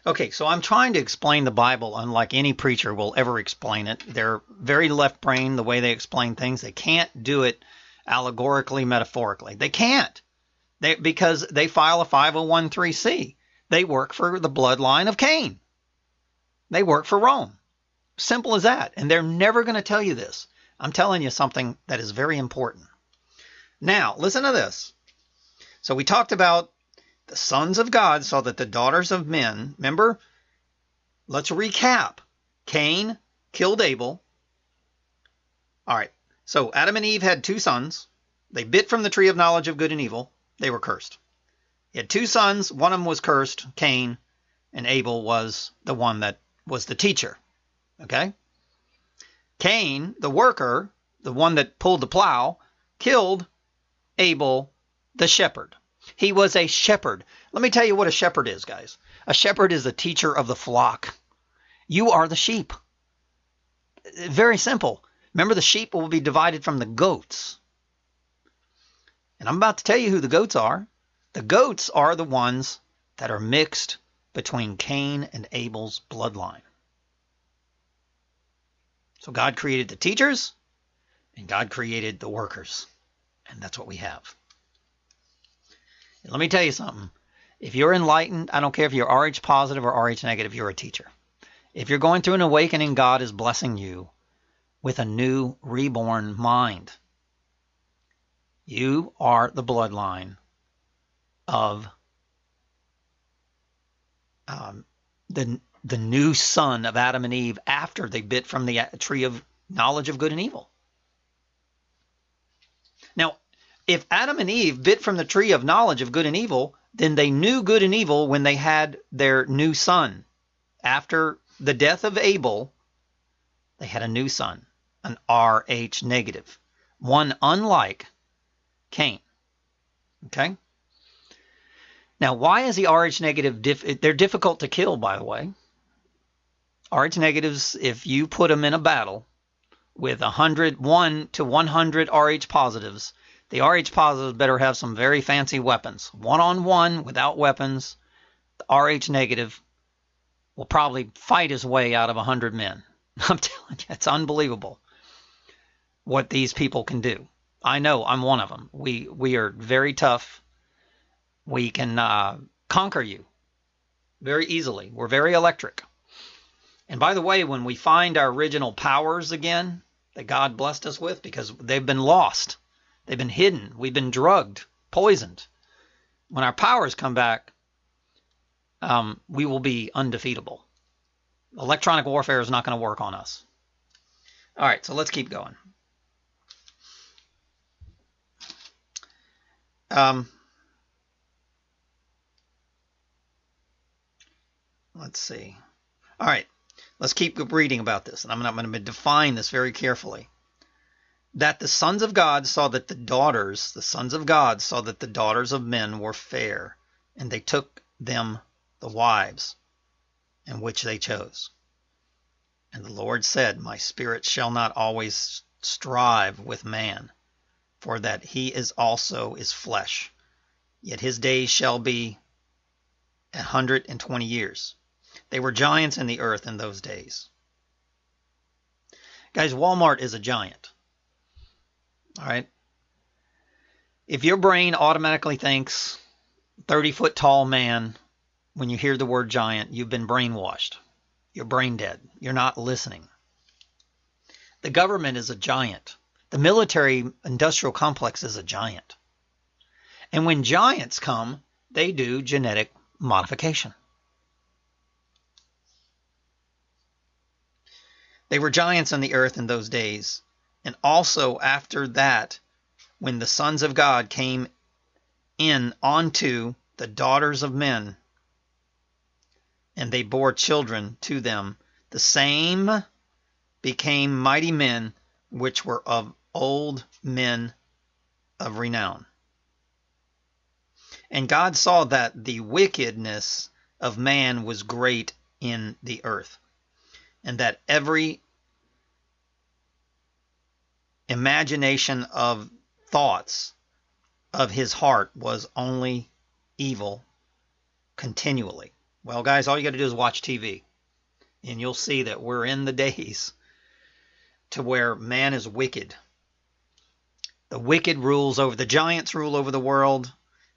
Okay, so I'm trying to explain the Bible unlike any preacher will ever explain it. They're very left brain the way they explain things. They can't do it allegorically, metaphorically. They can't. Because they file a 501(c). They work for the bloodline of Cain. They work for Rome. Simple as that. And they're never going to tell you this. I'm telling you something that is very important. Now, listen to this. So we talked about the sons of God saw that the daughters of men, remember, let's recap. Cain killed Abel. All right. So Adam and Eve had two sons. They bit from the tree of knowledge of good and evil. They were cursed. He had two sons. One of them was cursed, Cain, and Abel was the one that was the teacher. Okay? Cain, the worker, the one that pulled the plow, killed Abel, the shepherd. He was a shepherd. Let me tell you what a shepherd is, guys. A shepherd is the teacher of the flock. You are the sheep. Very simple. Remember, the sheep will be divided from the goats. And I'm about to tell you who the goats are. The goats are the ones that are mixed between Cain and Abel's bloodline. So God created the teachers, and God created the workers. And that's what we have. And let me tell you something. If you're enlightened, I don't care if you're RH positive or RH negative, you're a teacher. If you're going through an awakening, God is blessing you with a new reborn mind. You are the bloodline of the new son of Adam and Eve after they bit from the tree of knowledge of good and evil. Now, if Adam and Eve bit from the tree of knowledge of good and evil, then they knew good and evil when they had their new son. After the death of Abel, they had a new son, an RH negative, one unlike Cain. Okay? Now, why is the RH negative? They're difficult to kill, by the way. RH negatives, if you put them in a battle with 1 to 100 RH positives, the RH positives better have some very fancy weapons. One-on-one, without weapons, the RH negative will probably fight his way out of 100 men. I'm telling you, it's unbelievable what these people can do. I know, I'm one of them. We are very tough. We can conquer you very easily. We're very electric. And by the way, when we find our original powers again that God blessed us with, because they've been lost, they've been hidden, we've been drugged, poisoned. When our powers come back, we will be undefeatable. Electronic warfare is not going to work on us. All right, so let's keep going. Let's see. All right, let's keep reading about this. And I'm going to define this very carefully. That the sons of God saw that the sons of God saw that the daughters of men were fair, and they took them the wives, in which they chose. And the Lord said, My spirit shall not always strive with man, for that he is also is flesh. Yet his days shall be 120 years. They were giants in the earth in those days. Guys, Walmart is a giant. All right? If your brain automatically thinks 30-foot tall man, when you hear the word giant, you've been brainwashed. You're brain dead. You're not listening. The government is a giant. The military industrial complex is a giant. And when giants come, they do genetic modification. They were giants on the earth in those days. And also after that, when the sons of God came in onto the daughters of men, and they bore children to them, the same became mighty men, which were of old men of renown. And God saw that the wickedness of man was great in the earth, and that every imagination of thoughts of his heart was only evil continually. Well, guys, all you got to do is watch TV, and you'll see that we're in the days to where man is wicked. The wicked rules over, the giants rule over the world.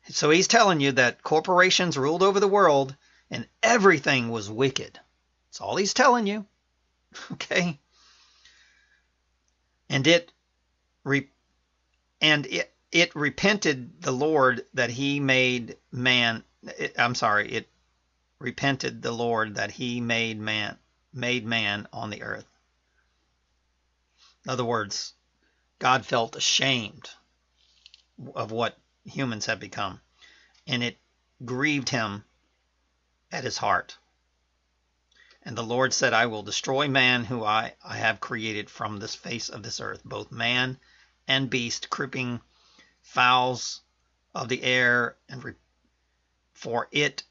So he's telling you that corporations ruled over the world and everything was wicked. That's all he's telling you. Okay? And it repented the Lord that he made man. It repented the Lord that he made man on the earth. In other words, God felt ashamed of what humans have become, and it grieved him at his heart. And the Lord said, I will destroy man who I have created from this face of this earth, both man and beast, creeping fowls of the air, and for it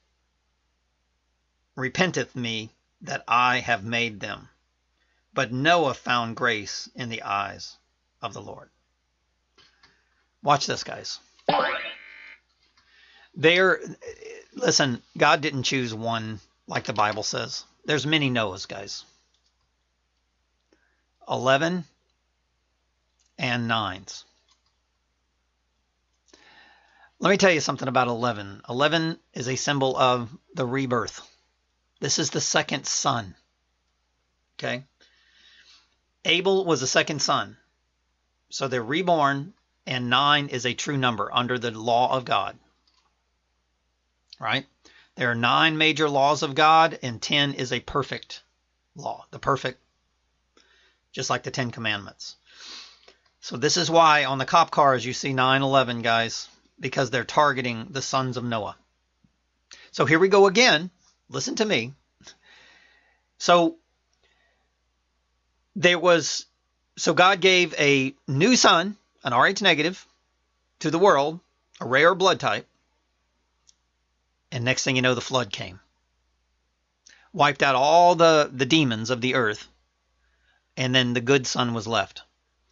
repenteth me that I have made them. But Noah found grace in the eyes of the Lord. Watch this, guys. Listen, God didn't choose one like the Bible says. There's many Noahs, guys. 11 and 9s. Let me tell you something about 11. 11 is a symbol of the rebirth. This is the second son. Okay? Abel was the second son. So they're reborn, and 9 is a true number under the law of God. Right? There are 9 major laws of God, and 10 is a perfect law. The perfect, just like the 10 Commandments. So this is why on the cop cars you see 9/11, guys, because they're targeting the sons of Noah. So here we go again. Listen to me. So God gave a new son, an Rh negative, to the world, a rare blood type. And next thing you know, the flood came. Wiped out all the demons of the earth. And then the good son was left.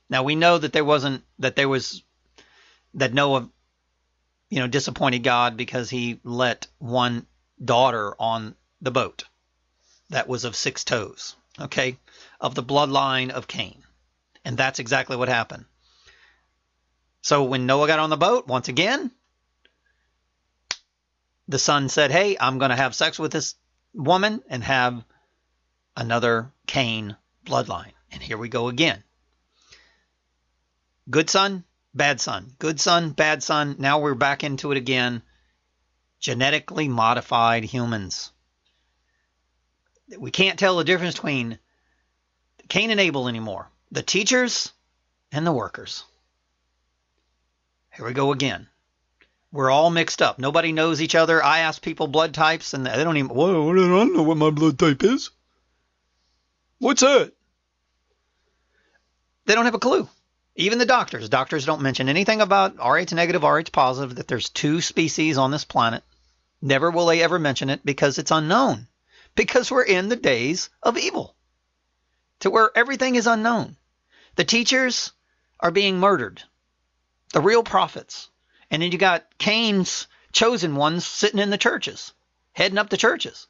Now we know that that Noah, disappointed God because he let one daughter on the boat that was of 6 toes. Okay? Of the bloodline of Cain. And that's exactly what happened. So when Noah got on the boat, once again, the son said, hey, I'm going to have sex with this woman and have another Cain bloodline. And here we go again. Good son, bad son. Good son, bad son. Now we're back into it again. Genetically modified humans. We can't tell the difference between Cain and Abel anymore. The teachers and the workers. Here we go again. We're all mixed up. Nobody knows each other. I ask people blood types, and they don't even, I don't know what my blood type is. What's that? They don't have a clue. Even the doctors. Doctors don't mention anything about Rh negative, Rh positive, that there's 2 species on this planet. Never will they ever mention it because it's unknown. Because we're in the days of evil. To where everything is unknown. The teachers are being murdered. The real prophets. And then you got Cain's chosen ones sitting in the churches, heading up the churches.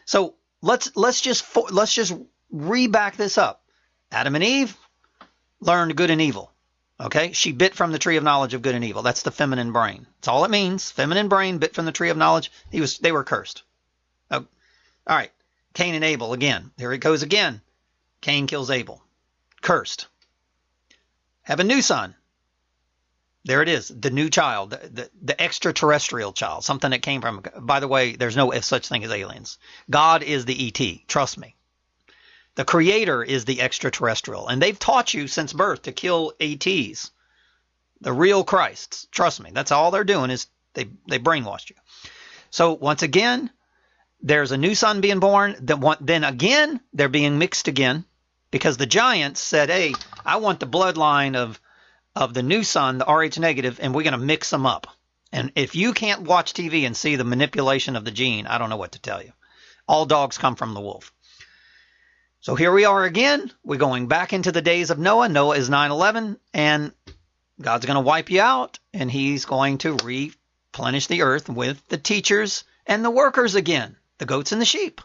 So let's just re-back this up. Adam and Eve learned good and evil. Okay, she bit from the tree of knowledge of good and evil. That's the feminine brain. That's all it means. Feminine brain bit from the tree of knowledge. They were cursed. Oh, all right, Cain and Abel again. There it goes again. Cain kills Abel. Cursed. Have a new son. There it is, the new child, the extraterrestrial child, something that came from, by the way, there's no such thing as aliens. God is the ET, trust me. The creator is the extraterrestrial, and they've taught you since birth to kill ETs, the real Christs, trust me. That's all they're doing is they brainwashed you. So once again, there's a new son being born, then again, they're being mixed again, because the giants said, hey, I want the bloodline of the new son, the Rh negative, and we're going to mix them up. And if you can't watch TV and see the manipulation of the gene, I don't know what to tell you. All dogs come from the wolf. So here we are again. We're going back into the days of Noah. Noah is 9/11, and God's going to wipe you out, and he's going to replenish the earth with the teachers And the workers again, the goats and the sheep.